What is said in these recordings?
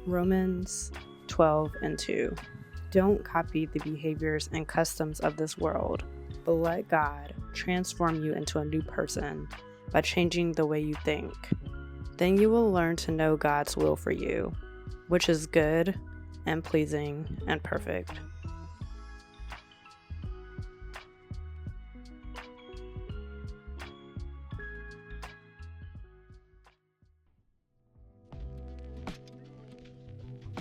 Romans 12:2. Don't copy the behaviors and customs of this world, but let God transform you into a new person by changing the way you think. Then you will learn to know God's will for you, which is good and pleasing and perfect.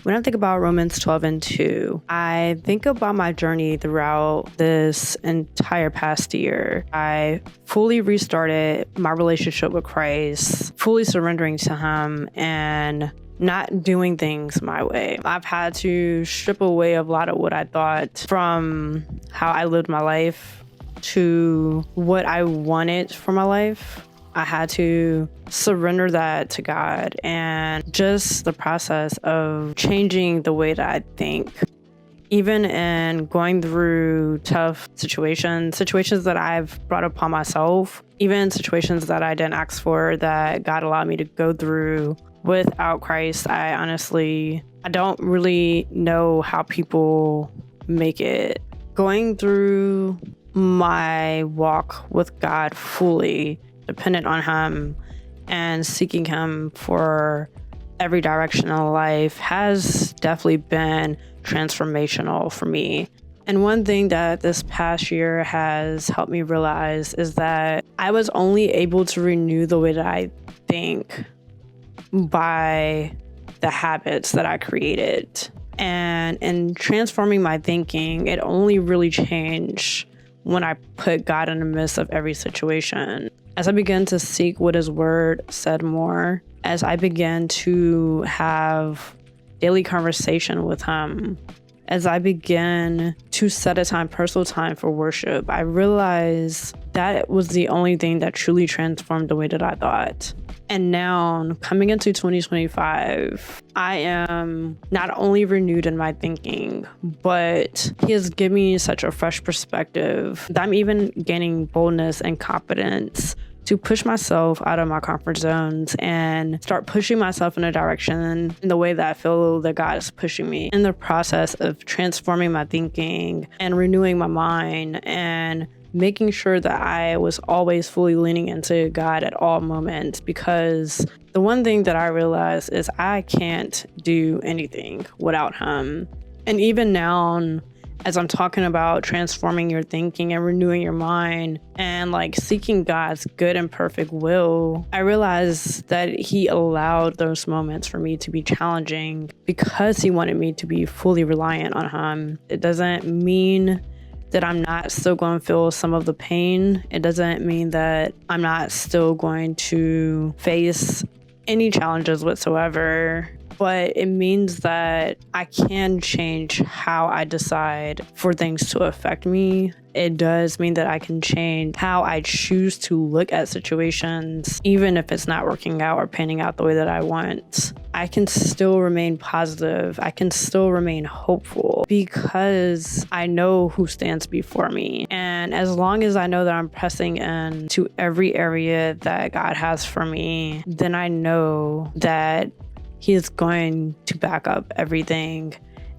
When I think about Romans 12:2, I think about my journey throughout this entire past year. I fully restarted my relationship with Christ, fully surrendering to Him and not doing things my way. I've had to strip away a lot of what I thought from how I lived my life to what I wanted for my life. I had to surrender that to God, and just the process of changing the way that I think. Even in going through tough situations that I've brought upon myself, even situations that I didn't ask for that God allowed me to go through without Christ, I don't really know how people make it. Going through my walk with God fully, dependent on Him and seeking Him for every direction in life has definitely been transformational for me. And one thing that this past year has helped me realize is that I was only able to renew the way that I think by the habits that I created. And in transforming my thinking, it only really changed when I put God in the midst of every situation. As I began to seek what His Word said more, as I began to have daily conversation with Him, as I began to set aside personal time for worship, I realized that was the only thing that truly transformed the way that I thought. And now, coming into 2025, I am not only renewed in my thinking, but He has given me such a fresh perspective that I'm even gaining boldness and confidence to push myself out of my comfort zones and start pushing myself in a direction in the way that I feel that God is pushing me. In the process of transforming my thinking and renewing my mind and making sure that I was always fully leaning into God at all moments, because the one thing that I realized is I can't do anything without Him. And even now, as I'm talking about transforming your thinking and renewing your mind and seeking God's good and perfect will, I realized that He allowed those moments for me to be challenging because He wanted me to be fully reliant on Him. It doesn't mean that I'm not still going to feel some of the pain. It doesn't mean that I'm not still going to face any challenges whatsoever. But it means that I can change how I decide for things to affect me. It does mean that I can change how I choose to look at situations, even if it's not working out or panning out the way that I want. I can still remain positive. I can still remain hopeful because I know who stands before me. And as long as I know that I'm pressing in to every area that God has for me, then I know that He is going to back up everything,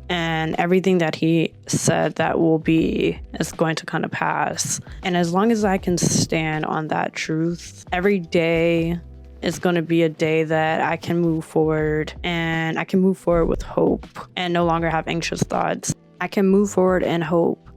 and everything that He said that will be is going to come to pass. And as long as I can stand on that truth, every day is going to be a day that I can move forward, and I can move forward with hope and no longer have anxious thoughts. I can move forward in hope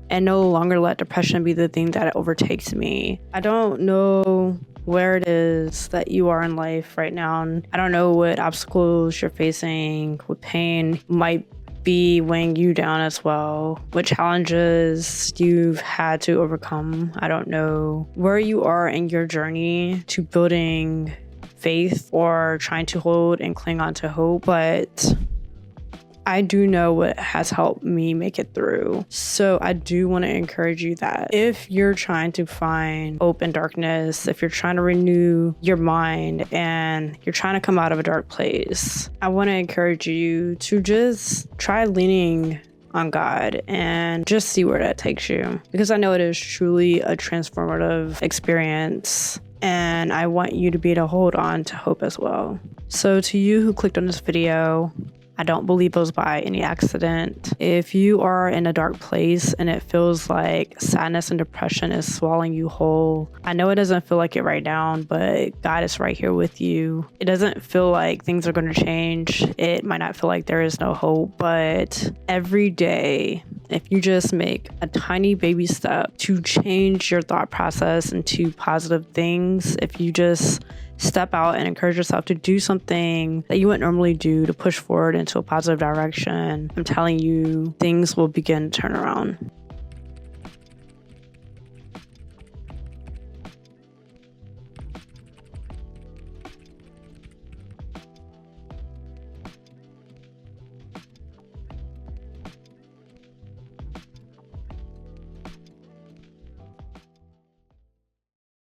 and no longer let depression be the thing that overtakes me. I don't know where it is that you are in life right now. I don't know what obstacles you're facing, what pain might be weighing you down as well, what challenges you've had to overcome. I don't know where you are in your journey to building faith or trying to hold and cling on to hope, but I do know what has helped me make it through. So I do want to encourage you that if you're trying to find hope in darkness, if you're trying to renew your mind and you're trying to come out of a dark place, I want to encourage you to just try leaning on God and just see where that takes you. Because I know it is truly a transformative experience And I want you to be able to hold on to hope as well. So to you who clicked on this video, I don't believe it was by any accident. If you are in a dark place and it feels like sadness and depression is swallowing you whole, I know it doesn't feel like it right now, but God is right here with you. It doesn't feel like things are going to change. It might not feel like there is no hope, but every day, if you just make a tiny baby step to change your thought process into positive things, if you just step out and encourage yourself to do something that you wouldn't normally do to push forward into a positive direction, I'm telling you, things will begin to turn around.